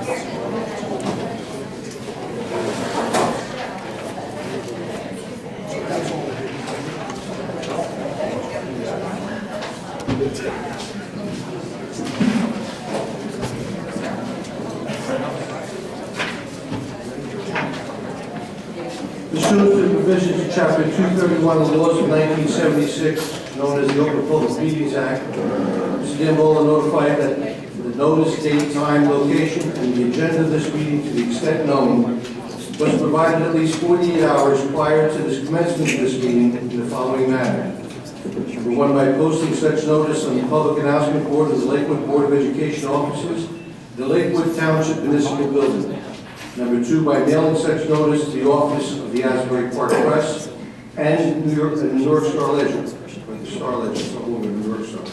Pursuant to the provisions of Chapter 231 of the laws of 1976, known as the Open Public Meetings Act, Mr. Gamboa notified that the notice, date, time, location, and the agenda of this meeting, to the extent known, was provided at least 48 hours prior to the commencement of this meeting in the following manner. Number one, by posting such notice on the public announcement board of the Lakewood Board of Education offices, the Lakewood Township Municipal Building. Number two, by mailing such notice to the office of the Asbury Park Press and New York Star Ledger, or the Star Ledger, it's no longer New York Star.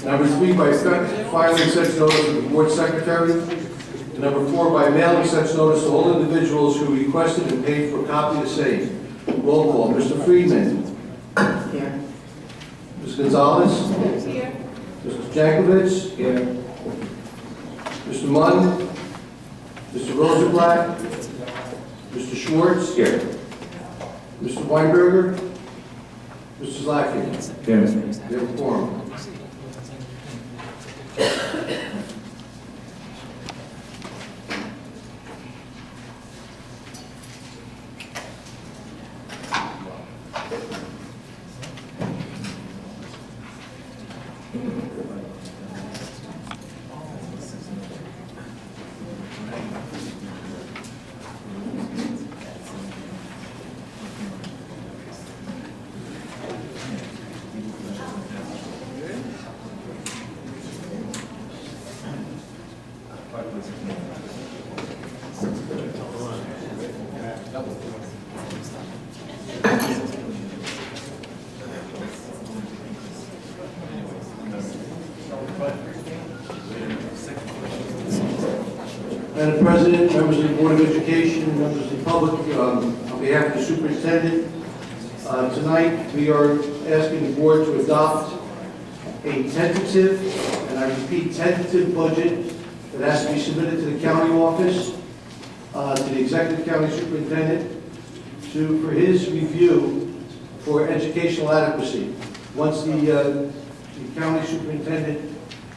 Number three, by filing such notice to the board secretary. And number four, by mailing such notice to all individuals who requested and paid for a copy of the same. Roll call. Mr. Friedman. Here. Ms. Gonzalez. Here. Mr. Jankovich. Here. Mr. Munn. Mr. Rosenblatt. Mr. Schwartz. Here. Mr. Weinberger. Mr. Zlacki. Here. We have a quorum. Madam President, members of the Board of Education, members of the public, on behalf of the superintendent, tonight we are asking the board to adopt a tentative, and I repeat, tentative budget that has to be submitted to the county office, to the executive county superintendent, for his review for educational adequacy. Once the county superintendent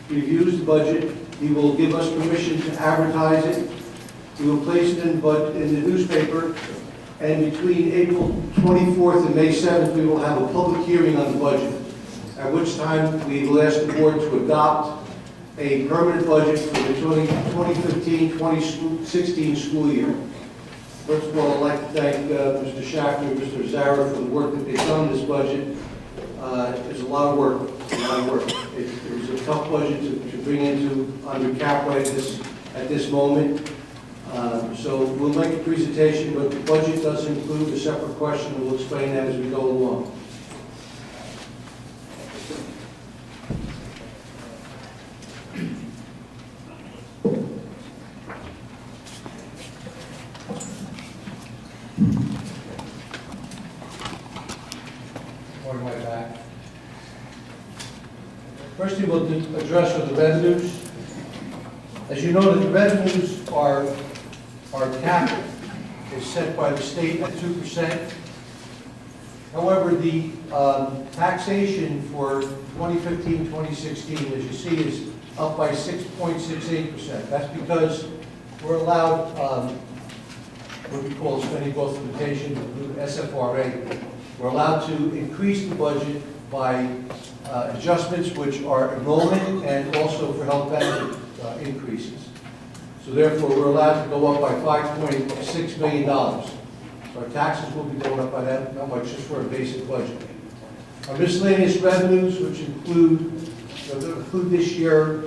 reviews the budget, he will give us permission to advertise it. We will place it in the newspaper, and between April 24th and May 7th, we will have a public hearing on the budget, at which time we will ask the board to adopt a permanent budget for the 2015-2016 school year. First of all, I'd like to thank Mr. Schaffner and Mr. Zara for the work that they've done in this budget. It's a lot of work, It was a tough budget to bring into under cap right at this moment. So we'll make a presentation, but the budget does include a separate question, and we'll explain that as we go along. On my back. First thing we'll address are the revenues. As you know, the revenues are capped, is set by the state at 2%. However, the taxation for 2015-2016, as you see, is up by 6.68%. That's because we're allowed what we call spending growth limitation, SFRA. We're allowed to increase the budget by adjustments which are enrollment and also for health benefit increases. So therefore, we're allowed to go up by $5.6 million. So our taxes will be going up by that much just for a basic budget. Our miscellaneous revenues, which include this year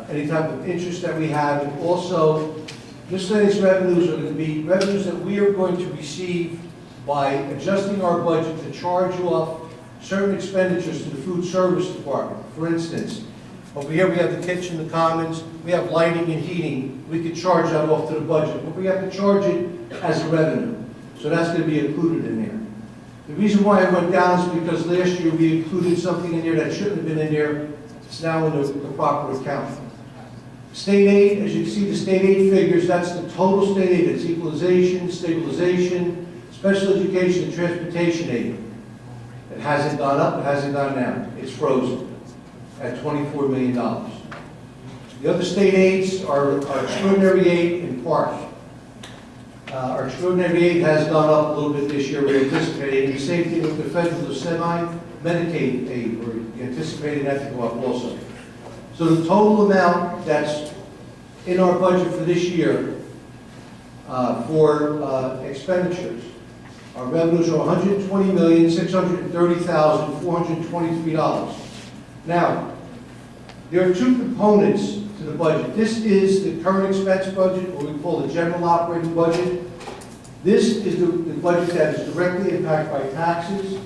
any type of interest that we have, and also miscellaneous revenues are going to be revenues that we are going to receive by adjusting our budget to charge off certain expenditures to the food service department. For instance, over here we have the kitchen, the commons, we have lighting and heating. We could charge that off to the budget, but we have to charge it as a revenue. So that's going to be included in there. The reason why it went down is because last year we included something in there that shouldn't have been in there. It's now in the proper account. State aid, as you can see, the state aid figures, that's the total state aid. It's equalization, stabilization, special education, and transportation aid. It hasn't gone up, it hasn't gone down. It's frozen at $24 million. The other state aids are extraordinary aid in part. Our extraordinary aid has gone up a little bit this year, we're anticipating. The same thing with the federal semi-Medicaid aid, we're anticipating that to go up also. So the total amount that's in our budget for this year for expenditures, our revenues are $120,630,423. Now, there are two components to the budget. This is the current expense budget, or we call the general operating budget. This is the budget that is directly impacted by taxes,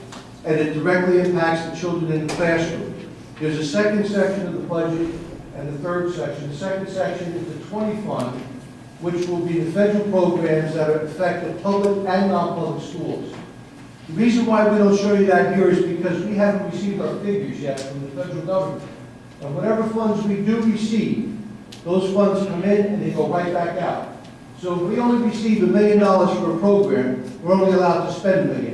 and it directly impacts the children in the classroom. There's a second section of the budget and the third section. The second section is the 20 fund, which will be the federal programs that affect the public and non-public schools. The reason why we don't show you that here is because we haven't received our figures yet from the federal government. And whatever funds we do receive, those funds come in and they go right back out. So if we only receive $1 million for a program, we're only allowed to spend $1 million.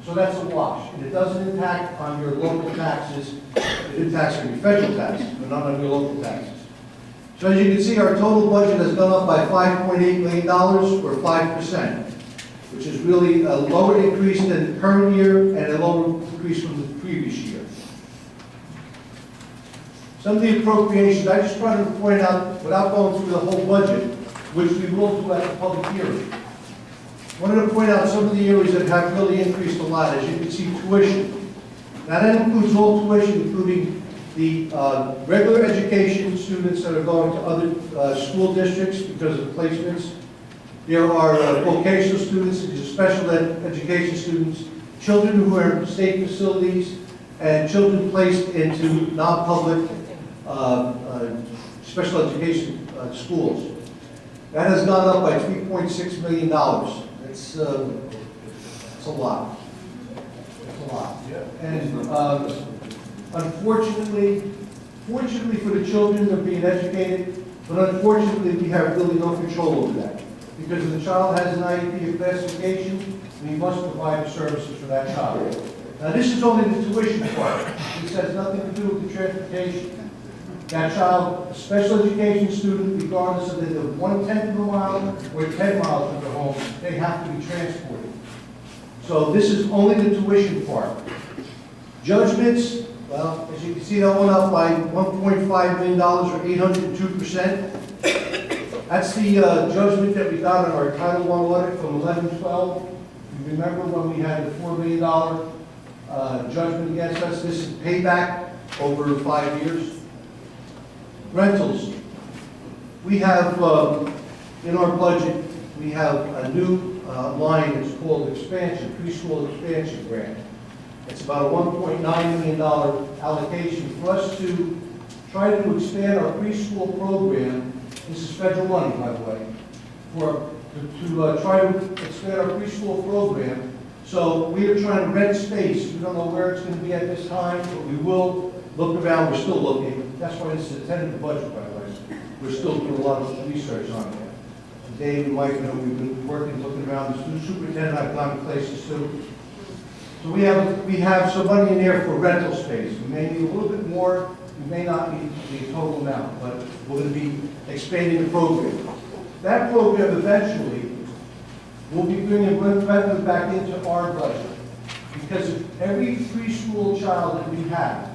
So that's a wash. And it doesn't impact on your local taxes. It impacts on your federal taxes, but not on your local taxes. So as you can see, our total budget has gone up by $5.8 million, or 5%, which is really a lower increase than the current year and a lower increase from the previous year. Some of the appropriations, I just try to point out, without going through the whole budget, which we will do at the public hearing. I wanted to point out some of the areas that have really increased a lot. As you can see, tuition. Now that includes all tuition, including the regular education students that are going to other school districts because of placements. There are vocational students, special education students, children who are in state facilities, and children placed into non-public special education schools. That has gone up by $3.6 million. It's a lot. It's a lot. And unfortunately, fortunately for the children, they're being educated, but unfortunately, we have really no control over that. Because if the child has an IEP or classification, we must provide the services for that child. Now, this is only the tuition part. This has nothing to do with the transportation. That child, a special education student, regardless of whether 1/10 of a mile or 10 miles from their home, they have to be transported. So this is only the tuition part. Judgments, well, as you can see, that went up by $1.5 million, or 802%. That's the judgment that we got on our Title I audit from 11/12. You remember when we had the $4 million judgment against us? This is payback over 5 years. Rentals. We have, in our budget, we have a new line that's called expansion, preschool expansion grant. It's about a $1.9 million allocation for us to try to expand our preschool program. This is federal money, by the way, to try to expand our preschool program. So we are trying to rent space. We don't know where it's going to be at this time, but we will look around. We're still looking. That's why this is a tentative budget, by the way. We're still doing a lot of research on it. Today, we might, we've been working, looking around. The superintendent, I've gone to places too. So we have some money in there for rental space. We may need a little bit more. We may not need the total amount, but we're going to be expanding the program. That program eventually will be bringing revenue back into our budget. Because of every preschool child that we have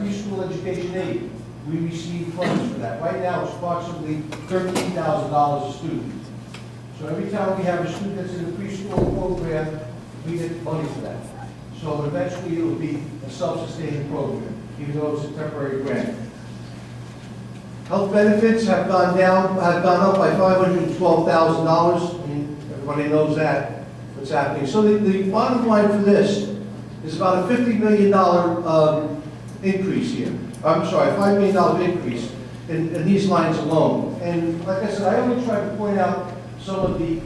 preschool education aid. We receive funds for that. Right now, it's approximately $13,000 a student. So every time we have a student that's in a preschool program, we get money for that. So eventually, it will be a self-sustaining program, even though it's a temporary grant. Health benefits have gone up by $512,000. I mean, everybody knows that, what's happening. So the bottom line for this is about a $50 million increase here. I'm sorry, $5 million increase in these lines alone. And like I said, I only tried to point out some of the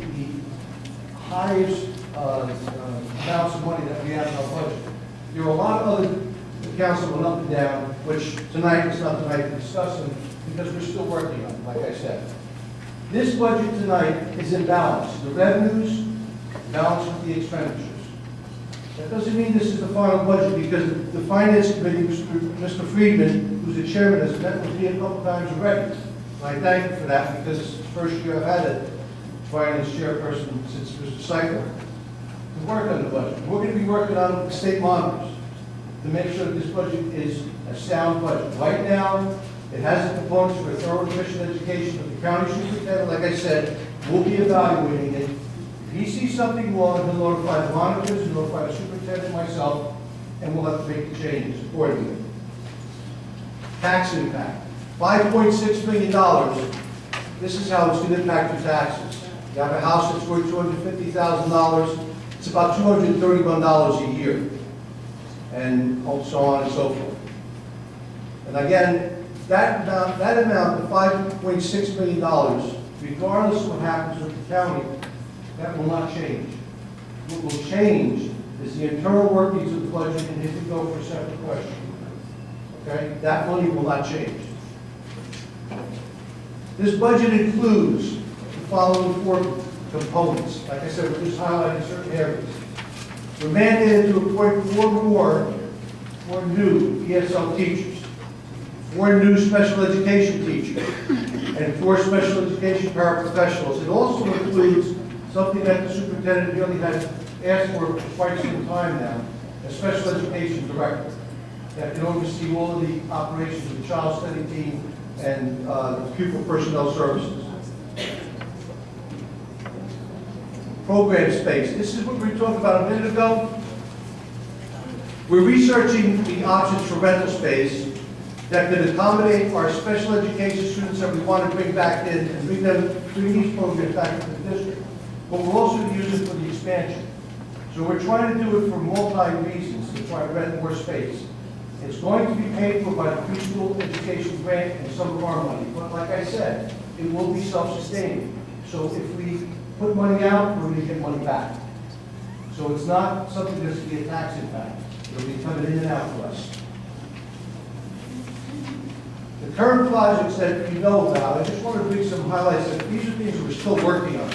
highest amounts of money that we have in our budget. There are a lot of other accounts that went up and down, which tonight is not tonight to discuss them, because we're still working on it, like I said. This budget tonight is in balance. The revenues balance with the expenditures. That doesn't mean this is the final budget, because the Finance Committee, Mr. Friedman, who's the chairman, has met with me a couple times already. And I thank him for that, because it's the first year I've had a finance chairperson since Mr. Seifler. We work on the budget. We're going to be working on it with the state monitors to make sure that this budget is a sound budget. Right now, it has the components for a thorough and efficient education, but the county superintendent, like I said, will be evaluating it. If he sees something wrong, he'll notify the monitors, he'll notify the superintendent, myself, and we'll have to make the changes accordingly. Tax impact, $5.6 million. This is how it's going to impact your taxes. You have a house that's worth $250,000. It's about $231 a year, and so on and so forth. And again, that amount, the $5.6 million, regardless of what happens with the county, that will not change. What will change is the internal workings of the budget, and if we go for a separate question. Okay? That money will not change. This budget includes the following four components. Like I said, we're just highlighting certain areas. We're mandated to appoint four new ESL teachers, 4 new special education teachers, and 4 special education paraprofessionals. It also includes something that the superintendent really has asked for quite some time now, a special education director that can oversee all of the operations of the child study team and pupil personnel services. Program space. This is what we were talking about a minute ago. We're researching the options for rental space that could accommodate our special education students that we want to bring back in and bring these programs back into the district. But we're also going to use it for the expansion. So we're trying to do it for multi-reasons to try to rent more space. It's going to be paid for by the preschool education grant and some of our money. But like I said, it will be self-sustaining. So if we put money out, we're going to get money back. So it's not something that's going to be a tax impact. It'll be coming in and out for us. The current projects that you know about, I just want to bring some highlights. These are things we're still working on.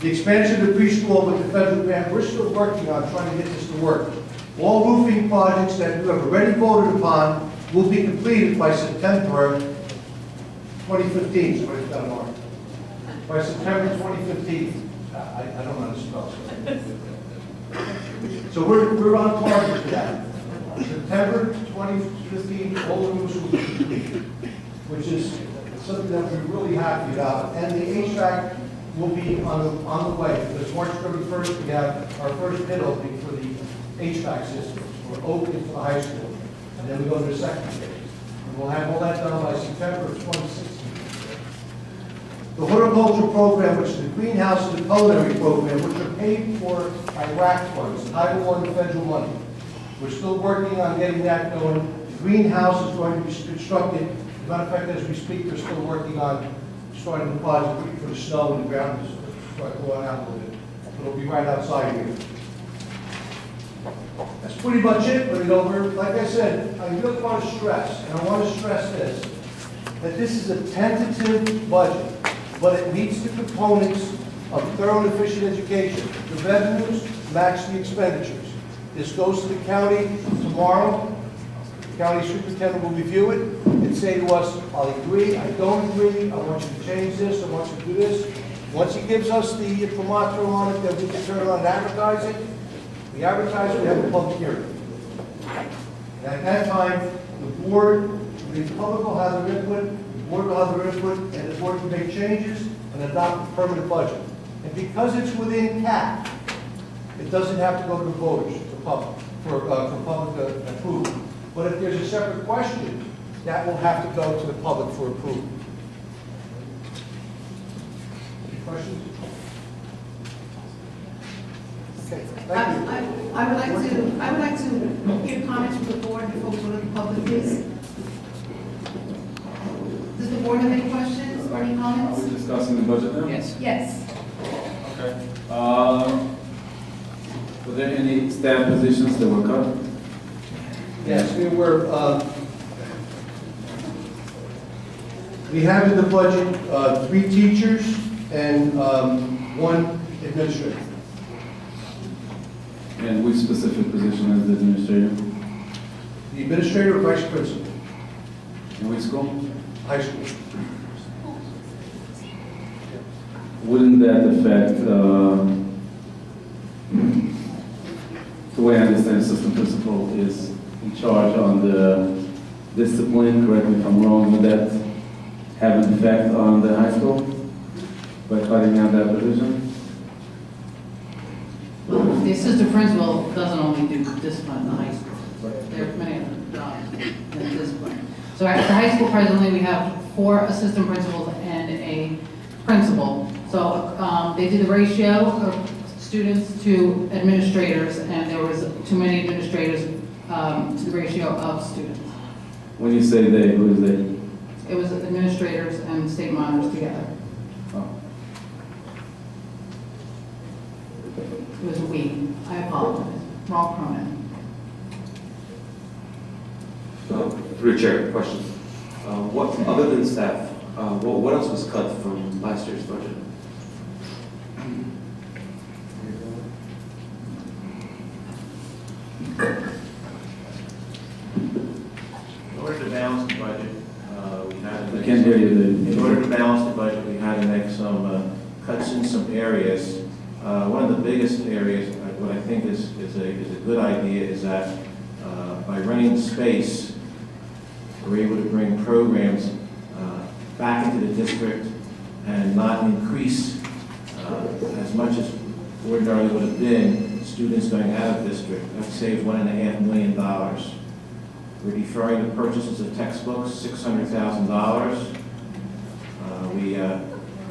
The expansion of the preschool with the federal grant, we're still working on trying to get this to work. All roofing projects that you have already voted upon will be completed by September 2015. Somebody's got a mark. By September 2015. I don't know how to spell. So we're on target for that. September 2015, all the roofs will be completed, which is something that we're really happy about. And the HVAC will be on the way, because March 31st we have our first bid opening for the HVAC systems. We're opening for the high school, and then we go to the second phase. And we'll have all that done by September of 2016. The horticulture program, which is the greenhouse and the culinary program, which are paid for by RAC funds, Title I federal money. We're still working on getting that going. The greenhouse is going to be constructed. As a matter of fact, as we speak, they're still working on starting the project for the snow and the ground to start going out a little bit. It'll be right outside here. That's pretty much it, but like I said, I really want to stress, and I want to stress this, that this is a tentative budget, but it meets the components of thorough and efficient education. The revenues match the expenditures. This goes to the county tomorrow. The county superintendent will review it and say to us, I'll agree, I don't agree, I want you to change this, I want you to do this. Once he gives us the imprimatur on it, then we can turn around and advertise it. We advertise it, we have a public hearing. And at that time, the board, the public will have their input, the board will have their input, and the board can make changes and adopt a permanent budget. And because it's within cap, it doesn't have to go to the voters, the public, for public approval. But if there's a separate question, that will have to go to the public for approval. Any questions? Okay, thank you. I would like to hear comments from the board before we go to the public, please. Does the board have any questions or any Are comments? we discussing the budget now? Yes. Yes. Okay. Were there any staff positions that were cut? Yes, we were, We have in the budget 3 teachers and 1 administrator. And which specific position is the administrator? The administrator or vice principal, In which school? high school. Wouldn't that affect, the way I understand assistant principal is in charge on the discipline, correct me if I'm wrong, would that have an effect on the high school by cutting out that position? The assistant principal doesn't only do discipline in the high school. There are many other jobs than discipline. So at the high school presently, we have 4 assistant principals and a principal. So they did the ratio of students to administrators, and there was too many administrators to the ratio of students. When you say they, who is they? It was administrators and state monitors together. Oh. It was a we. I apologize. Wrong pronoun. Through Chair, question. What, other than staff, what else was cut from last year's budget? In order to balance the budget, we had to I can't hear you. In order to balance the budget, we had to make some cuts in some areas. One of the biggest areas, what I think is a good idea, is that by running the space, we're able to bring programs back into the district and not increase as much as ordinarily would have been students going out of district. That saved $1.5 million. We're deferring the purchases of textbooks, $600,000.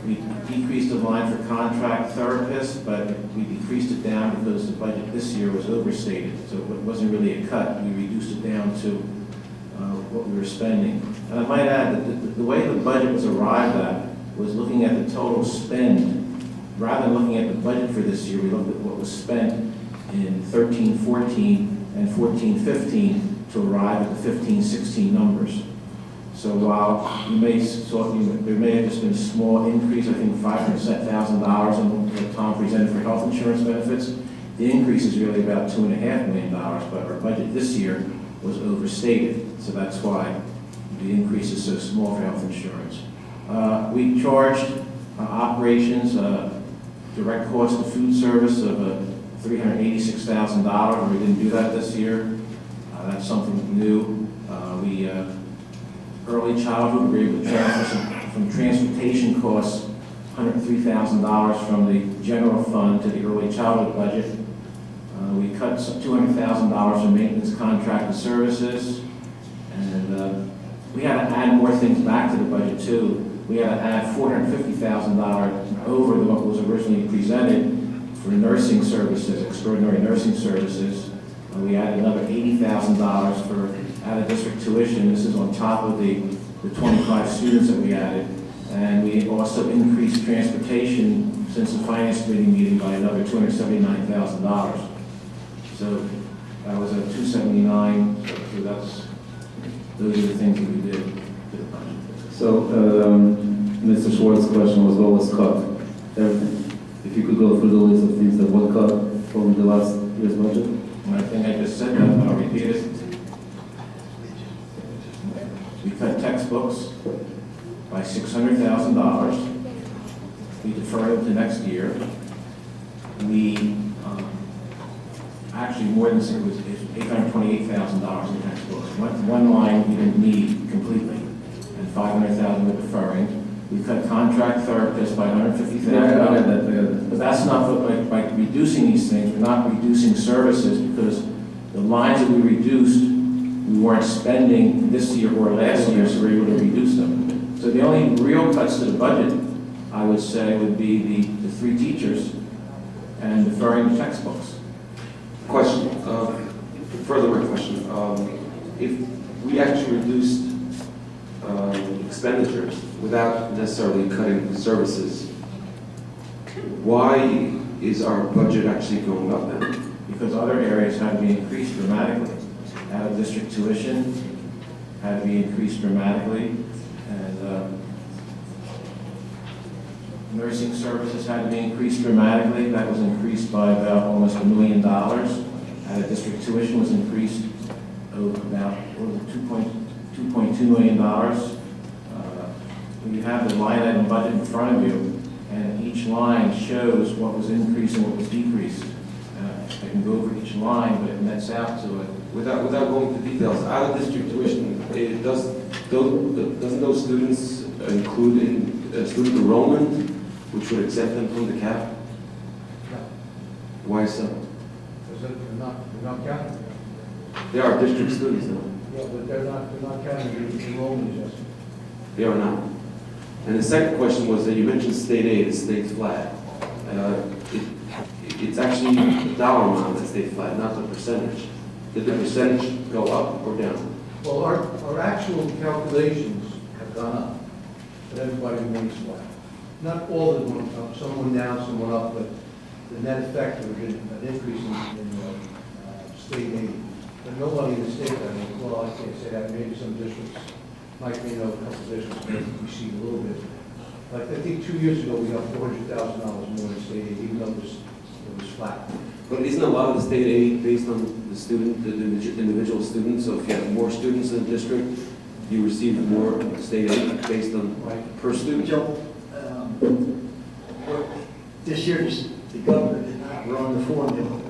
We decreased the line for contract therapists, but we decreased it down because the budget this year was overstated. So it wasn't really a cut. We reduced it down to what we were spending. And I might add that the way the budget was arrived at was looking at the total spend. Rather than looking at the budget for this year, we looked at what was spent in 13-14 and 14-15 to arrive at the 15-16 numbers. So while you may thought there may have just been a small increase, I think $500,000 in what Tom presented for health insurance benefits, the increase is really about $2.5 million, but our budget this year was overstated. So that's why the increase is so small for health insurance. We charged operations direct cost of food service of $386,000. We didn't do that this year. That's something new. Early childhood, we were able to transfer from transportation costs, $103,000 from the general fund to the early childhood budget. We cut $200,000 from maintenance contracted services. And we had to add more things back to the budget too. We had to add $450,000 over what was originally presented for nursing services, extraordinary nursing services. We added another $80,000 for out-of-district tuition. This is on top of the 25 students that we added. And we also increased transportation since the finance committee meeting by another $279,000. So that was a $279. So those are the things that we did to the budget. So, Mr. Schwartz's question was what was cut? Everything. If you could go through the list of things that were cut from the last year's budget? And I think I just said that, but I'll repeat it. We cut textbooks by $600,000. We defer them to next year. We, actually more than it was $828,000 in textbooks. One line we didn't need completely, and $500,000 we're deferring. We cut contract therapists by $150,000. But that's not, by reducing these things, we're not reducing services because the lines that we reduced, we weren't spending this year or last year, so we're able to reduce them. So the only real cuts to the budget, I would say, would be the 3 teachers and deferring the textbooks. Question, furthermore question. If we actually reduced expenditures without necessarily cutting services, why is our budget actually going up then? Because other areas had to be increased dramatically. Out-of-district tuition had to be increased dramatically, and nursing services had to be increased dramatically. That was increased by about almost $1 million. District tuition was increased about $2.2 million. You have the line item budget in front of you, and each line shows what was increased and what was decreased. I can go over each line, but it nets out to it. Without going into details, out of district tuition, doesn't those students include in student enrollment, which would exempt them from the cap? No, Why so? because they're not counting. They are district students, though. Yeah, but they're not counting the enrollment adjustment. They are not. And the second question was that you mentioned state aid, the state flat. It's actually the dollar amount that stayed flat, not the percentage. Did the percentage go up or down? Well, our actual calculations have gone up, but everybody remains flat. Not all of them went up, some went down, some went up, but the net effect would have been an increase in state aid. But nobody in the state, well, I can't say that, maybe some districts, Mike may know a couple districts, maybe we see a little bit. Like, I think 2 years ago, we got $400,000 more in state aid, even though it was flat. But isn't a lot of the state aid based on the student, the individual student? So if you have more students in the district, you receive more state aid based on per student? Joe, this year, the governor did not run the formula.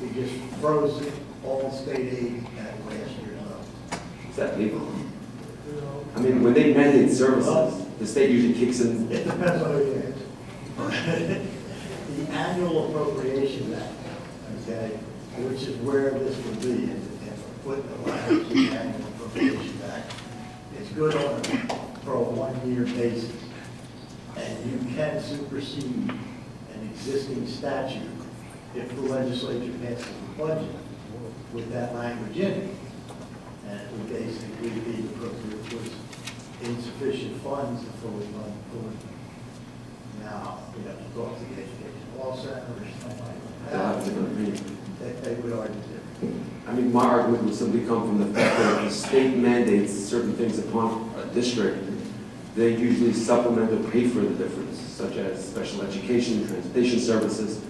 He just froze all state aid at last year's level. Is that legal? I mean, when they mandate services, the state usually kicks in. It depends on who you ask. The annual appropriation act, okay, which is where this will be, and put the language in the annual appropriation act, it's good for a one-year basis. And you can supersede an existing statute if the legislature passes a budget with that language in it. And it would basically be appropriate for insufficient funds to fully fund the Now, you know, you talk to the education law center or something like that, they would argue differently. I mean, my argument would simply come from the fact that if the state mandates certain things upon a district, they usually supplement or pay for the difference, such as special education, transportation services.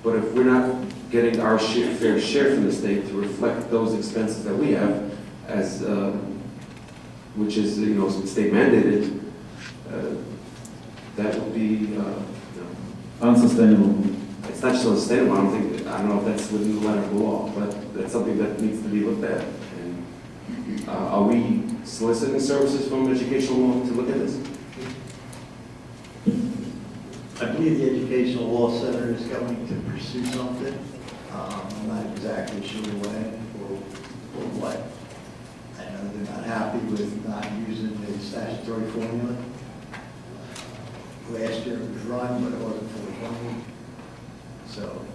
But if we're not getting our fair share from the state to reflect those expenses that we have, as which is state mandated, that would be Unsustainable. it's not just unsustainable. I don't know if that's within the letter of the law, but that's something that needs to be looked at. And are we soliciting services from educational law to look at this? I believe the Educational Law Center is going to pursue something. I'm not exactly sure when or what. I know they're not happy with not using the statutory formula. Last year it was run, but it wasn't fully funded. So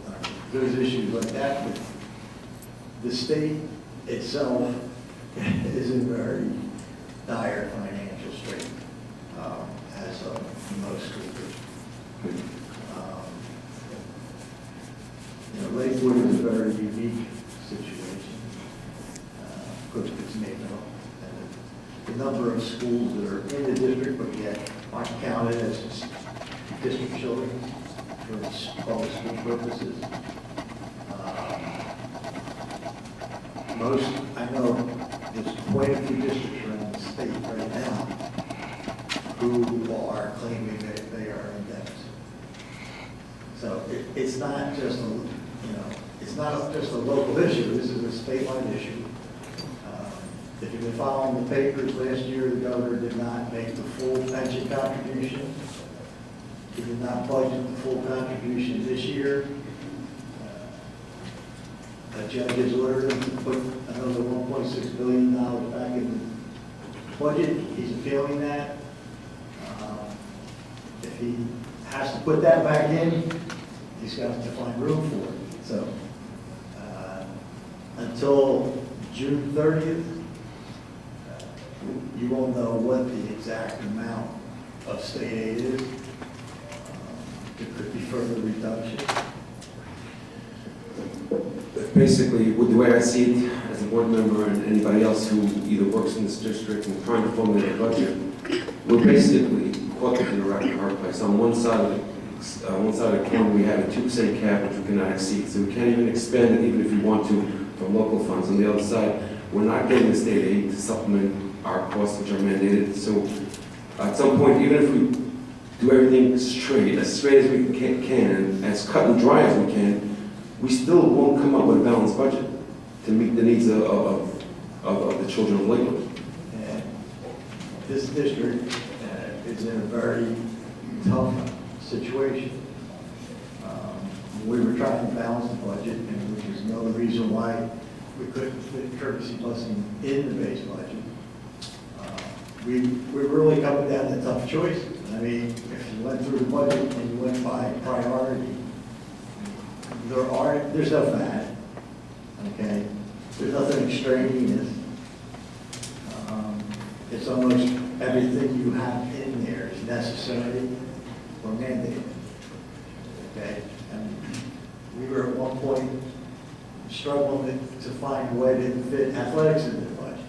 there's issues like that. But the state itself is in very dire financial state as of most school districts. Lakewood is a very unique situation. Of course, it's made up. And the number of schools that are in the district, but yet aren't counted as district children for public school purposes. I know there's quite a few districts around the state right now who are claiming that they are in deficit. So it's not just it's not just a local issue. This is a statewide issue. If you've been following the papers, last year the governor did not make the full pension contribution. He did not budget the full contribution this year. A judge has ordered him to put another $1.6 billion back in the budget. He's appealing that. If he has to put that back in, he's got to find room for it. So until June 30th, you won't know what the exact amount of state aid is. There could be further reduction. Basically, the way I see it as a board member and anybody else who either works in this district and trying to formulate a budget, we're basically caught the direct in our place. On one side of the coin, we have a 2% cap, which we cannot exceed. So we can't even expand it, even if we want to, from local funds. On the other side, we're not getting the state aid to supplement our costs, which are mandated. So at some point, even if we do everything straight as we can, and as cut and dry as we can, we still won't come up with a balanced budget to meet the needs of the children of Lakewood. And this district is in a very tough situation. We were trying to balance the budget, and which is another reason why we couldn't fit courtesy busing in the base budget. We're really coming down to tough choices. I mean, if you went through the budget and you went by priority, there's no fat, okay? There's nothing extraneous. It's almost everything you have in there is necessary or mandated, okay? And we were at one point struggling to find a way to fit athletics in the budget.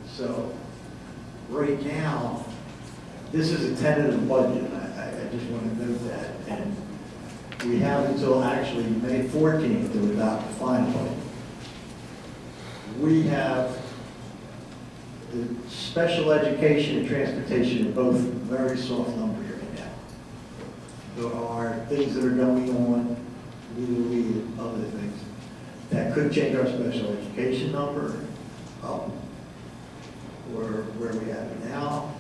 So right now, this is a tentative budget. I just want to note that. And we have until actually May 14th to adopt the final budget. We have the special education and transportation are both very soft numbers right now. There are things that are going on, legally and other things, that could change our special education number up where we have it now.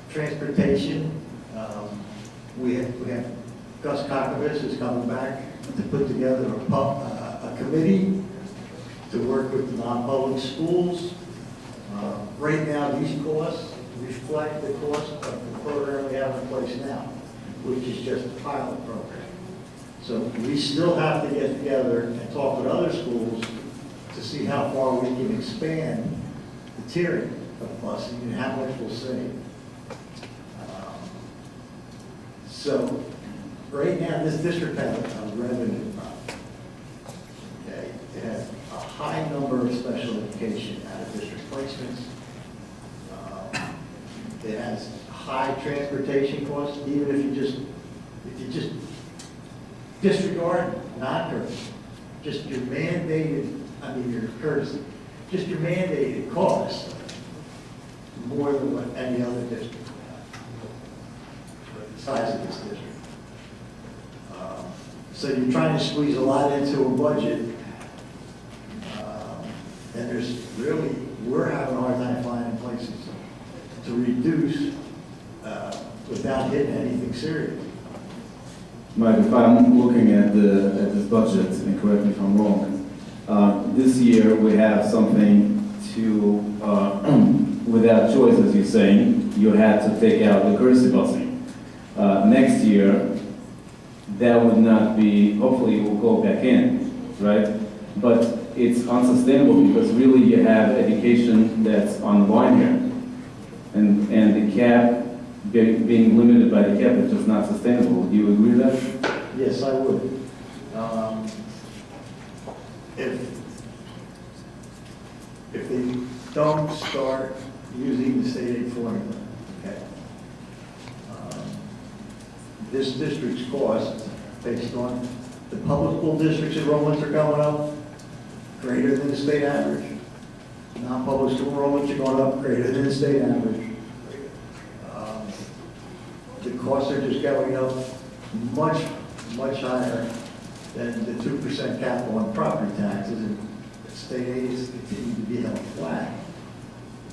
Transportation, we have Gus Cockavis is coming back to put together a committee to work with the non-public schools. Right now, these costs reflect the cost of the program we have in place now, which is just a pilot program. So we still have to get together and talk with other schools to see how far we can expand the tiering of busing and how much we'll save. So right now, this district has a revenue problem. Okay, it has a high number of special education out of district placements. It has high transportation costs, even if you just disregard non-courtesy, just your mandated, your courtesy, just your mandated costs more than what any other district would have for the size of this district. So you're trying to squeeze a lot into a budget, and we're having a hard time finding places to reduce without hitting anything serious. Mike, if I'm looking at this budget, and correct me if I'm wrong, this year we have something to, without choice, as you're saying, you had to take out the courtesy busing. Next year, that would not be, hopefully it will go back in, right? But it's unsustainable because really you have education that's on the line here. And the cap, being limited by the cap is just not sustainable. Do you agree with that? Yes, I would. If they don't start using the state aid formula, okay, this district's cost, based on the public school districts' enrollments are going up greater than the state average. Non-public school enrollments are going up greater than the state average. The costs are just going up much, much higher than the 2% cap on property taxes, and state aid is continuing to be held flat.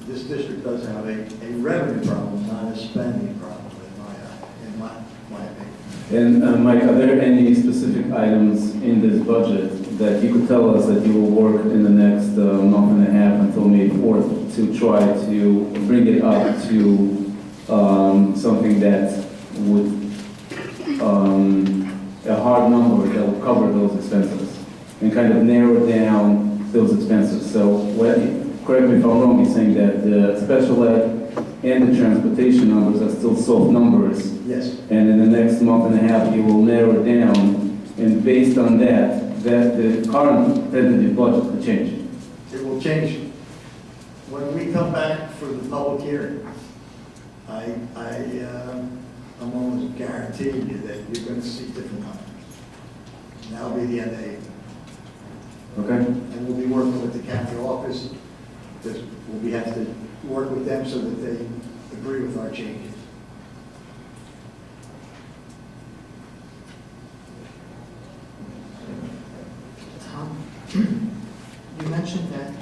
This district does have a revenue problem, not a spending problem, in my opinion. And Mike, are there any specific items in this budget that you could tell us that you will work in the next month and a half until May 4th to try to bring it up to something that would, a hard number that will cover those expenses and kind of narrow down those expenses? So, correct me if I'm wrong, you're saying that the special ed and the transportation numbers are still soft numbers. Yes. And in the next month and a half, you will narrow it down, and based on that the current tentative budget will change. It will change. When we come back for the public hearing, I'm almost guaranteeing you that you're gonna see different numbers. And that'll be the end of April. Okay? And we'll be working with the county office, because we have to work with them so that they agree with our changes. Tom, you mentioned that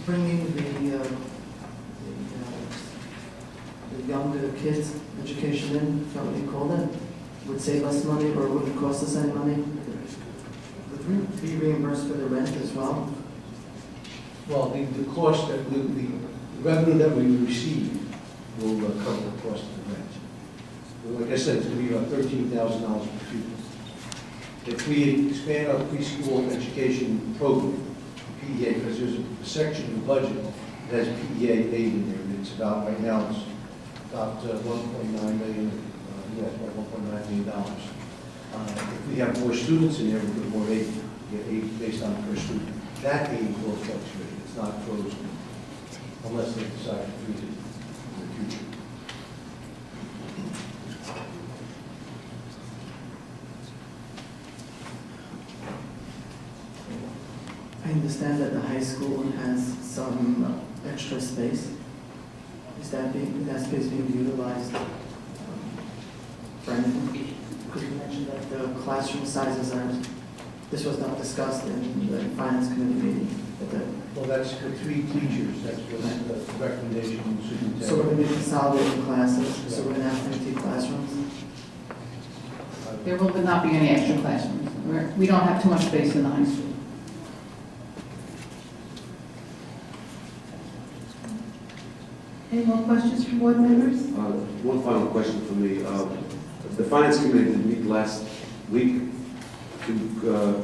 bringing the younger kids' education in, is that what you call it, would save us money or wouldn't cost us any money? Would we be reimbursed for the rent as well? Well, the cost that, the revenue that we receive will cover the cost of the rent. Well, like I said, it's going to be about $13,000 per pupil. If we expand our preschool education program, PEA, because there's a section of the budget that has PEA aid in there, and it's about, right now, it's about 1.9 million, yes, about $1.9 million. If we have more students in there, we get more aid, get aid based on per student. That aid will fluctuate, it's not frozen, unless they decide to freeze it in the future. I understand that the high school has some extra space. Is that space being utilized for anything? Because you mentioned that the classroom sizes aren't, this was not discussed in the finance committee meeting. Well, that's for 3 teachers, that's what the recommendation from the superintendent. So we're going to be consolidating classes, so we're going to have empty classrooms? There will not be any extra classrooms. We don't have too much space in the high school. Any more questions from board members? One final question for me. The Finance Committee did meet last week to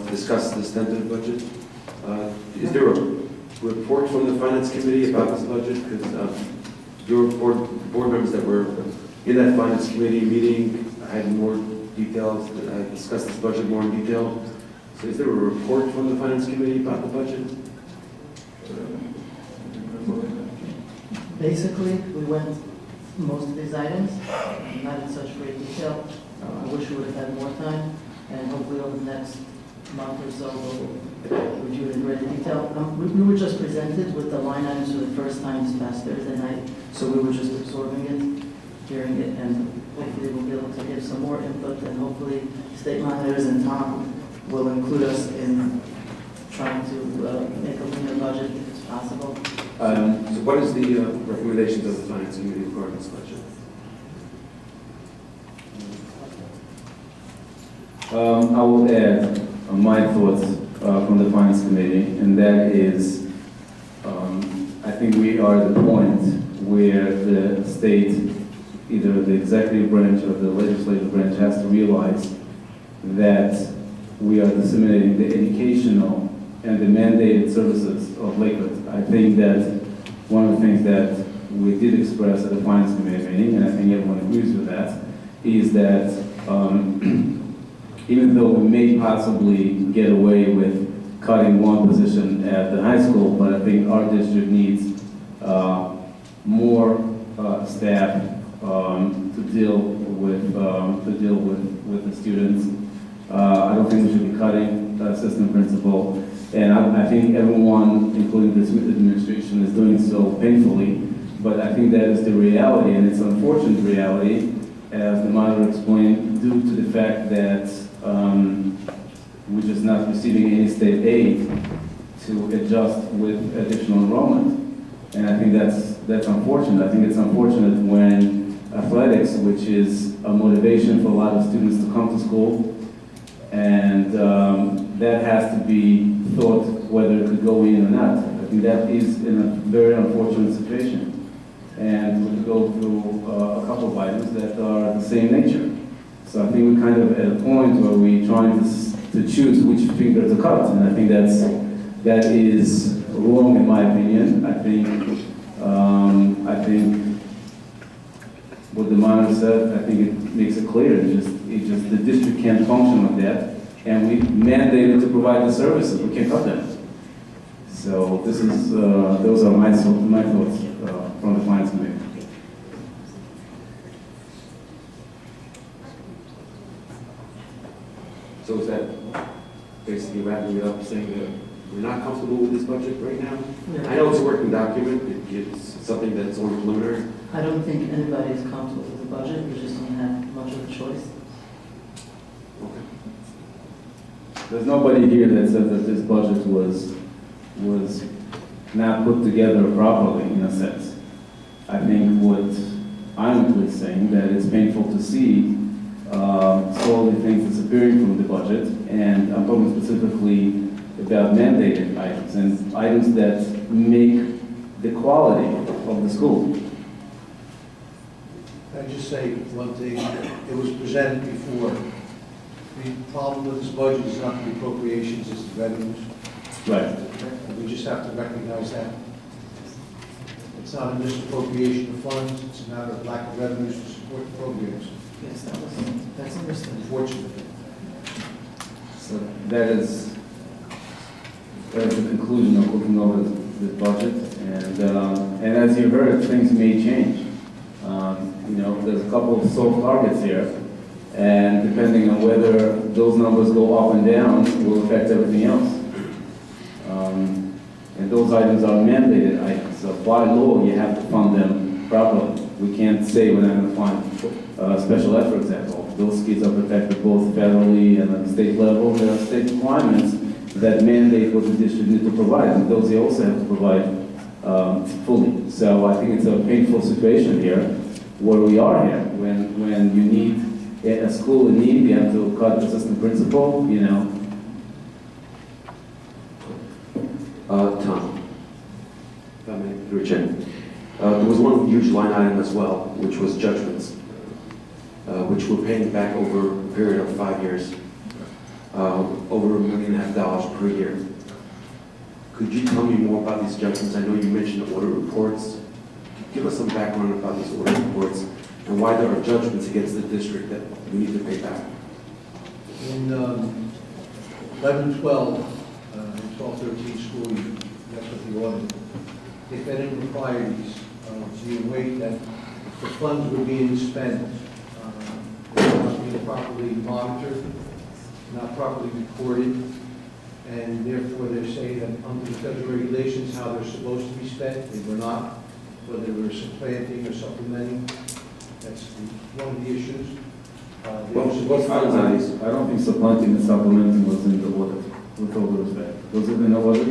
discuss this tentative budget. Is there a report from the Finance Committee about this budget? Because your board members that were in that Finance Committee meeting had more details, discussed this budget more in detail. So is there a report from the Finance Committee about the budget? Basically, we went most of these items, not in such great detail. I wish we would have had more time, and hopefully over the next month or so, we'll review it in greater detail. We were just presented with the line items for the first time this past Thursday night, so we were just absorbing it, hearing it, and hopefully we'll be able to give some more input, and hopefully state monitors and Tom will include us in trying to make a leaner budget if it's possible. So what is the recommendations of the Finance Committee regarding this budget? I will add my thoughts from the Finance Committee, and that is, I think we are at the point where the state, either the executive branch or the legislative branch, has to realize that we are disseminating the educational and the mandated services of Lakewood. I think that one of the things that we did express at the Finance Committee meeting, and I think everyone agrees with that, is that even though we may possibly get away with cutting one position at the high school, but I think our district needs more staff to deal with the students. I don't think we should be cutting the assistant principal. And I think everyone, including this administration, is doing so painfully. But I think that is the reality, and it's an unfortunate reality, as the monitor explained, due to the fact that we're just not receiving any state aid to adjust with additional enrollment. And I think that's unfortunate. I think it's unfortunate when athletics, which is a motivation for a lot of students to come to school, and that has to be thought whether it could go in or not. I think that is in a very unfortunate situation. And we could go through a couple of items that are the same nature. So I think we're kind of at a point where we're trying to choose which finger to cut. And I think that is wrong in my opinion. I think what the monitor said, I think it makes it clear. The district can't function like that. And we mandated to provide the services. We can't cut them. So this is, those are my thoughts from the finance committee. So is that basically wrapping it up, saying that we're not comfortable with this budget right now? I know it's a working document, it's something that's only preliminary. I don't think anybody is comfortable with the budget, we just don't have much of a choice. Okay. There's nobody here that says that this budget was not put together properly, in a sense. I think what I'm at least saying, that it's painful to see slowly things disappearing from the budget, and I'm talking specifically about mandated items, and items that make the quality of the school. Can I just say one thing? It was presented before. The problem with this budget is not the appropriations, it's the revenues. Right. And we just have to recognize that. It's not a misappropriation of funds, it's a matter of lack of revenues to support the programs, Yes, that's understood. unfortunately. So that is the conclusion of looking over the budget, and as you heard, things may change. You know, there's a couple of soft targets here, and depending on whether those numbers go up and down, will affect everything else. And those items are mandated items, so by law, you have to fund them properly. We can't say we're not going to fund special ed, for example. Those kids are protected both federally and at the state level. There are state requirements that mandate what the district needs to provide, and those they also have to provide fully. So I think it's a painful situation here, where we are here, when you need a school in need, you have to cut the assistant principal, you know. Tom, if I may, through a chair. There was one huge line item as well, which was judgments, which we're paying back over a period of 5 years, over $1.5 million per year. Could you tell me more about these judgments? I know you mentioned audit reports. Give us some background about these audit reports and why there are judgments against the district that we need to pay back. In 11-12, 12-13 school year, that's what the audit. If any proprieties, so you wait that the funds were being spent, not being properly monitored, not properly recorded, and therefore they're saying that under the federal regulations, how they're supposed to be spent, they were not, whether they were supplanting or supplementing. That's one of the issues. What's finalized? I don't think supplanting and supplementing was in the audit, with all due respect. Was it in the audit?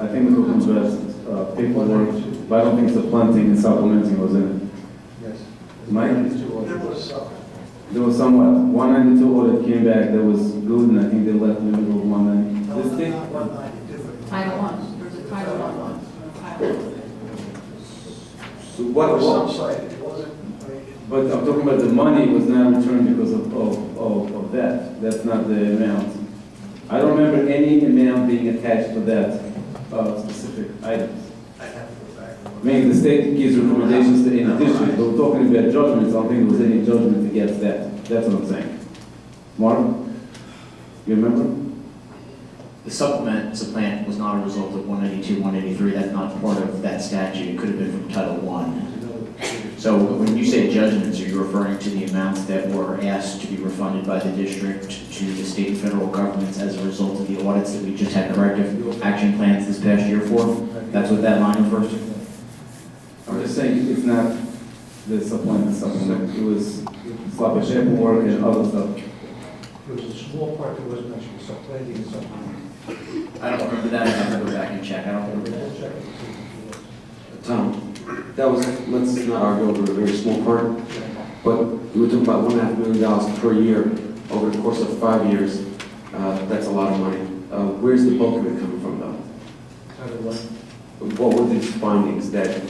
I think we're talking about paperwork, but I don't think supplanting and supplementing was in it. Yes. Mike? There was some. There was somewhat. 192 audit came back, that was good, and I think they left in the middle of 190. No, This thing? not 192. Title one, there's a title one. So There what, was some site, it wasn't, I mean, But I'm talking about the money was not returned because of that. That's not the amount. I don't remember any amount being attached to that specific items. I have to go back. I mean, the state gives recommendations to any district, but we're talking about judgments, I don't think there was any judgment against that. That's what I'm saying. Mark? You remember? The supplant was not a result of 192, 183. That's not part of that statute. It could have been from Title I. So when you say judgments, are you referring to the amounts that were asked to be refunded by the district to the state and federal governments as a result of the audits that we just had corrective action plans this past year for? That's what that line refers to? I'm just saying, it's not the supplement. It was sloppy paperwork and other stuff. There was a small part that wasn't actually supplanting and supplementing. I don't remember that. I have to go back and check. I don't remember that. We'll check it. Tom, that was, let's not argue over a very small part, but we were talking about $1.5 million per year over the course of 5 years. That's a lot of money. Where's the bulk of it coming from, though? Title one. What were these findings that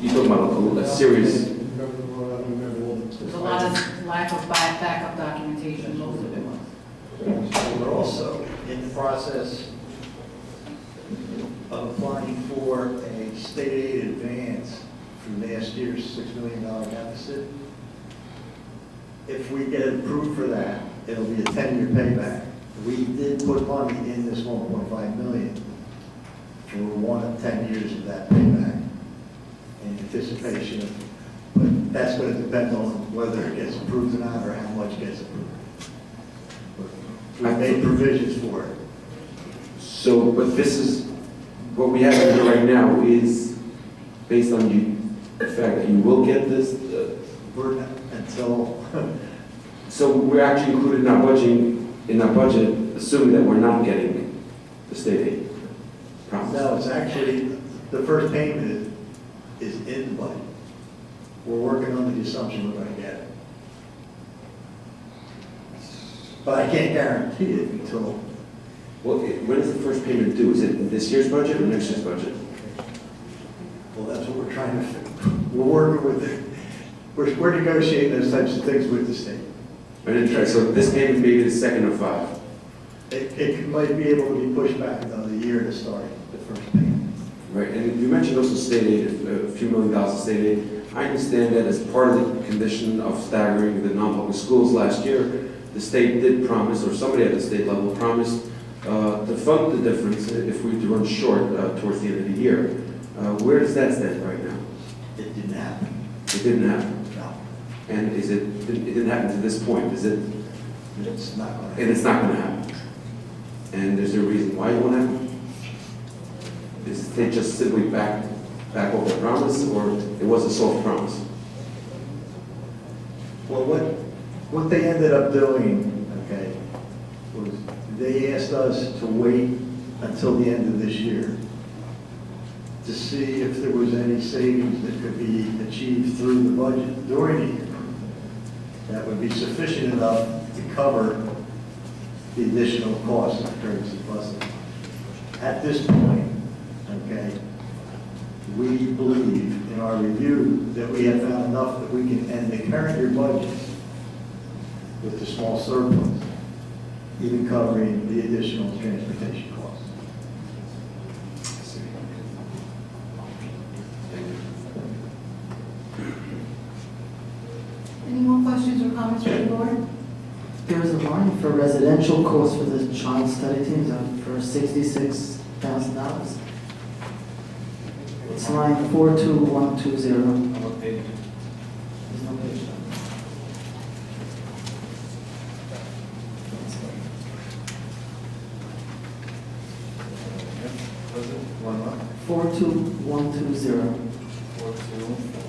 you talking about a serious? I don't remember all the. There's a lot of lack of backup documentation, most of it was. We're also in the process of applying for a state aid advance from last year's $6 million deficit. If we get approved for that, it'll be a 10-year payback. We did put money in this 1.5 million we're 1 of 10 years of that payback in anticipation of, but that's going to depend on whether it gets approved or not, or how much gets approved. We made provisions for it. So, but this is, what we have here right now is based on the fact that you will get this, We're not, until, so we're actually included in our budget, assuming that we're not getting the state aid. Promise. no, it's actually, the first payment is in the budget. We're working on the assumption we're going to get it. But I can't guarantee it until, Well, when is the first payment due? Is it in this year's budget or next year's budget? well, that's what we're trying to, we're working with, we're negotiating those types of things with the state. I didn't try, so this payment may be the second of 5. It might be able to be pushed back another year to start the first payment. Right, and you mentioned also state aid, a few $1 million of state aid. I understand that as part of the condition of staggering the non-public schools last year, the state did promise, or somebody at the state level promised, to fund the difference if we run short towards the end of the year. Where does that stand right now? It didn't happen. It didn't happen. No, And it didn't happen to this point, is it? it's not going to And it's not going to happen. And is there a reason why it won't happen? Is they just simply back off the promise, or it was a soft promise? Well, what they ended up doing, okay, was they asked us to wait until the end of this year to see if there was any savings that could be achieved through the budget during the year that would be sufficient enough to cover the additional costs of courtesy busing. At this point, okay, we believe in our review that we have found enough that we can end the current year budget with the small surplus, even covering the additional transportation costs. Any more questions or comments from the board? There is a line for residential costs for the child study teams for $66,000. It's line 42120. What page? There's no page. Was it 42120. 42120.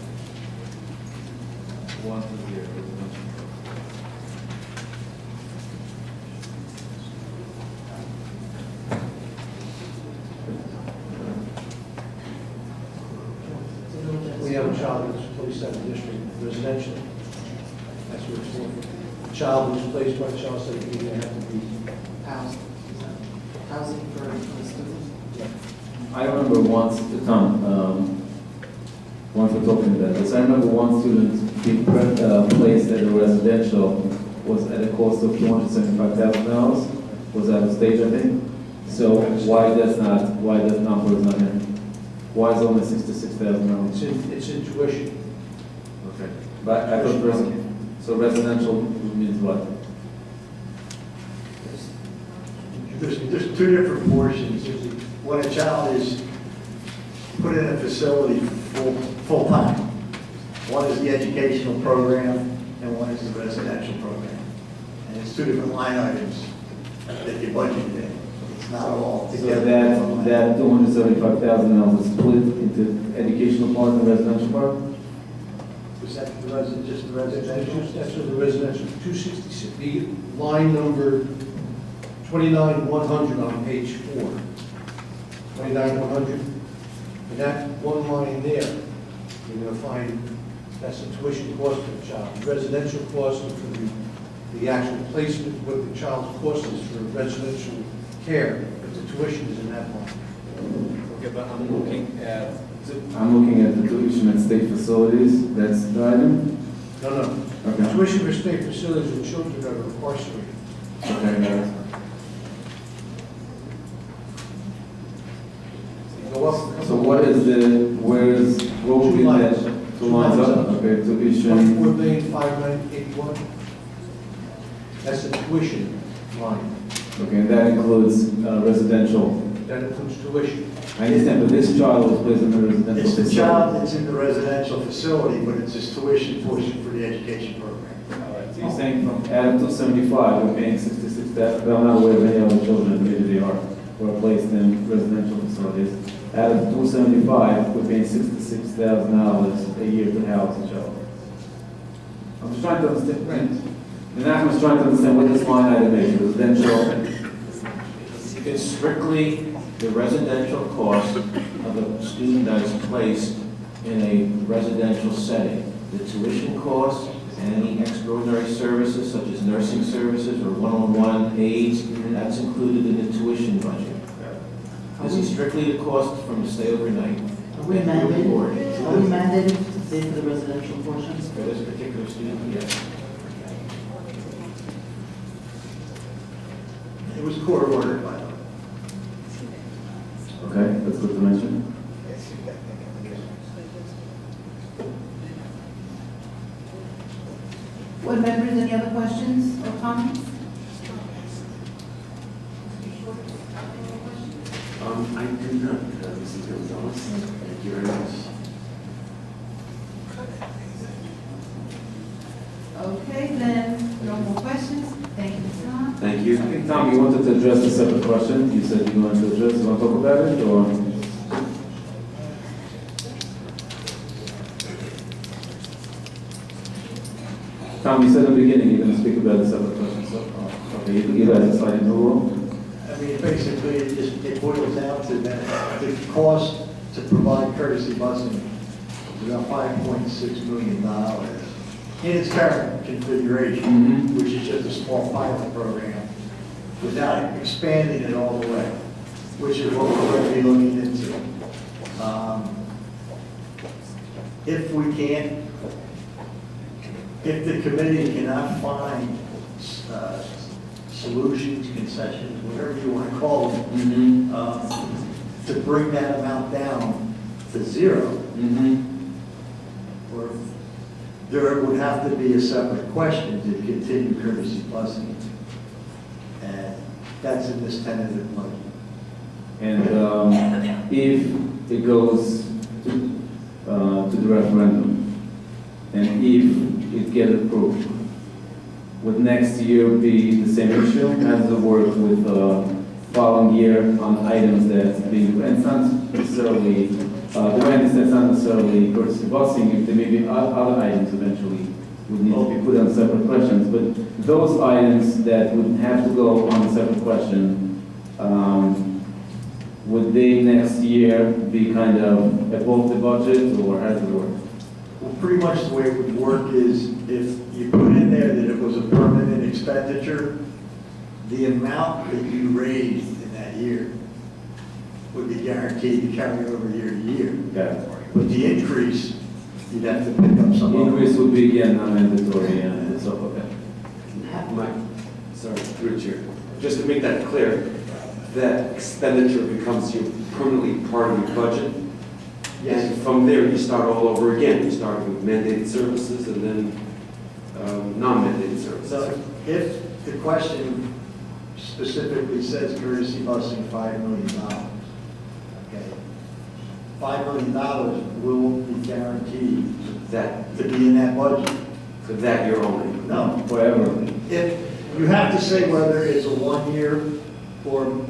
We have a child who's placed at a district residential. That's what it's for. A child who's placed by the child state, they have to be Housing. Housing for students. I remember once, Tom, once we're talking about this, I remember one student being placed at a residential was at a cost of $275,000, was out of state, I think. So why that number is not in? Why is it only $66,000? It's in tuition. Okay. But I thought, so residential means what? There's two different portions. When a child is put in a facility full-time, one is the educational program and one is the residential program. And it's two different line items that you budget in. It's not all So together. that $275,000 is split into educational part and residential part? Was that just the residential? That's for the residential, 266, the line number 29,100 on page 4. 29,100. And that one line there, you're going to find that's the tuition cost for the child. The residential cost is for the actual placement, what the child's cost is for residential care, but the tuition is in that line. Okay, but I'm looking at, The tuition at state facilities, that's the item? No, no. Okay. Tuition for state facilities with children that are incarcerated. Okay, got it. Go up. So what is what will be Two lines. that? Two lines up? Okay, tuition. 24,581. That's the tuition line. Okay, and that includes residential That includes tuition. I understand, but this child was placed in the residential It's the facility. child that's in the residential facility, but it's his tuition portion for the education program. All right, so you're saying from Adam 275, we're paying 66, that, but I'm not aware of any other children, maybe they are, who are placed in residential facilities. Adam 275, we're paying $66,000 a year to house a child. I'm just trying to understand, and I'm just trying to understand what this line item is, residential. It's strictly the residential cost of a student that is placed in a residential setting. The tuition costs and any extraordinary services such as nursing services or one-on-one aides, that's included in the tuition budget. This is strictly the cost from the stay overnight. Are we mandated to pay for the residential portions? For this particular student, yes. It was court ordered, by the way. Okay, that's good to mention. Board members, any other questions or comments? I do not, Mrs. Gonzalez. Thank you very much. Okay, then, no more questions. Thank you, Tom. Thank you. I think, Tom, you wanted to address a separate question. You said you wanted to address, you want to talk about it, or? Tom, you said in the beginning you're going to speak about a separate question, so, okay, you guys decided no rule? I mean, basically, it boils down to that the cost to provide courtesy busing is about $5.6 million in its current configuration, which is just a small pilot program, without expanding it all the way, which is what we're going to be looking into. If we can't, if the committee cannot find solutions, concessions, whatever you want to call them, to bring that amount down to zero, or there would have to be a separate question to continue courtesy busing. And that's in this tentative budget. And if it goes to the referendum, and if it gets approved, would next year be the same issue? How does it work with following year on items that being, and it's not necessarily, the way I understand, it's not necessarily courtesy busing, if there may be other items eventually would need to be put on separate questions, but those items that would have to go on a separate question, would they next year be kind of above the budget, or how does it work? Well, pretty much the way it would work is if you put in there that it was a permanent expenditure, the amount that you raised in that year would be guaranteed to carry over year to year. Okay. But the increase, you'd have to pick up some The other. increase would be again non-mandatory and so, okay. Mike, sorry, through the chair. Just to make that clear, that expenditure becomes your permanently part of your budget. Yes. And from there, you start all over again. You start with mandated services and then non-mandated services. So if the question specifically says courtesy busing $5 million, okay, $5 million will be guaranteed That, to be in that budget. for that year only. No, Forever. if, you have to say whether it's a 1 year or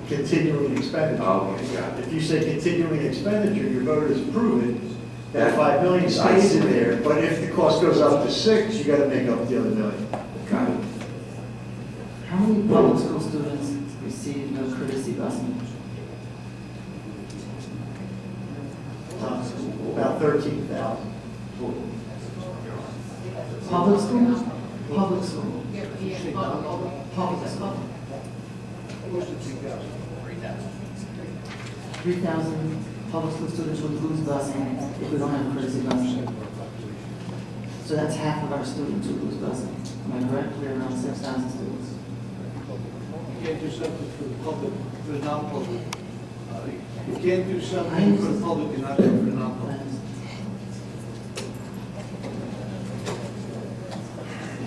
continuing expenditure. Okay, got it. If you say continuing expenditure, your voters approve it, that That- 5 million stays in there, but if the cost goes up to 6, you gotta make up the other million. Got it. How many public school students receive no courtesy busing? About 13,000. Public school? Public school. Public school. 3,000 public school students would lose busing if we don't have courtesy busing. So that's half of our students who lose busing. Am I correct? We're around 6,000 students. You can't do something for the public, for the non-public. You can't do something for the public and not do it for the non-public.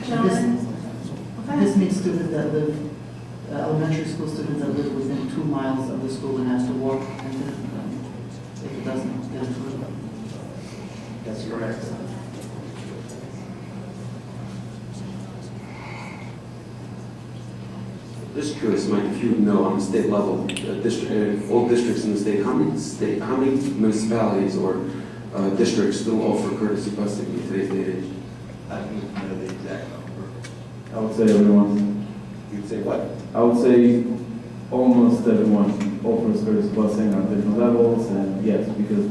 Gentlemen, This means students that live elementary school students that live within 2 miles of the school and has to walk, and then, if it doesn't get through. That's correct. Just curious, Mike, if you know on the state level, all districts in the state, how many municipalities or districts still offer courtesy busing in today's day and age? I don't know the exact number. I would say everyone. You'd say what? I would say almost everyone offers courtesy busing on different levels, and yes, because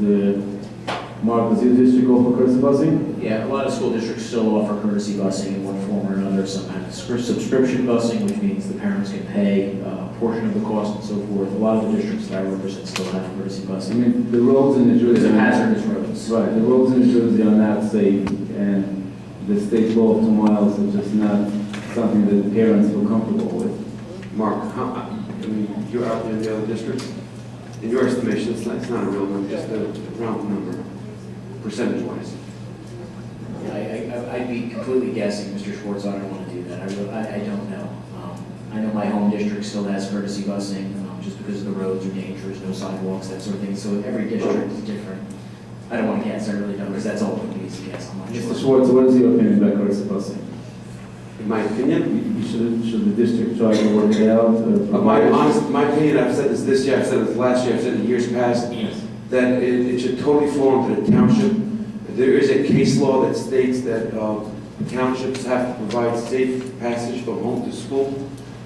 Mark, does your district offer courtesy busing? Yeah, a lot of school districts still offer courtesy busing in one form or another. Some have subscription busing, which means the parents can pay a portion of the cost and so forth. A lot of the districts that I represent still have courtesy I busing. mean, the roads in New Because Jersey. of hazardous roads. Right, the roads in New Jersey are not safe, and the state law of 2 miles is just not something that parents feel comfortable with. Mark, you're out there in the other districts. In your estimation, it's not a real number, just a round number, percentage-wise. Yeah, I'd be completely guessing, Mr. Schwartz, I don't want to do that. I don't know. I know my home district still has courtesy busing, just because the roads are dangerous, no sidewalks, that sort of thing. So every district is different. I don't want to guess, I really don't, because that's all it means to guess. I'm not Mr. sure. Schwartz, what is your opinion about courtesy busing? In my opinion, Should the district try to work it out? my opinion, I've said this year, I've said this last year, I've said it years past, that it should totally fall into the township. There is a case law that states that townships have to provide safe passage from home to school,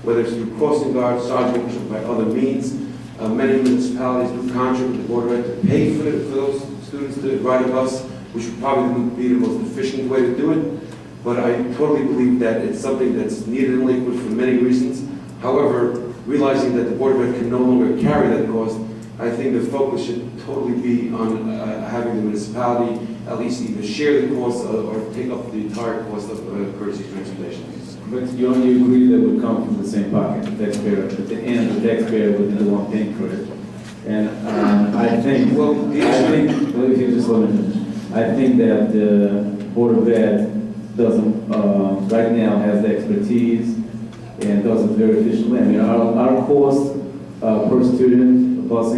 whether it's through crossing guards, sidewalks, or by other means. Many municipalities do contract with the Board of Ed to pay for those students to ride a bus, which would probably be the most efficient way to do it. But I totally believe that it's something that's needed in Lakewood for many reasons. However, realizing that the Board of Ed can no longer carry that cost, I think the focus should totally be on having the municipality at least either share the cost or take up the entire cost of courtesy transportation. But you only agree that would come from the same pocket, the taxpayer. At the end, the taxpayer would be the one paying for it. And I think, well, if you just let me finish, I think that the Board of Ed doesn't, right now, has the expertise and does it very efficiently. I mean, our cost per student, busing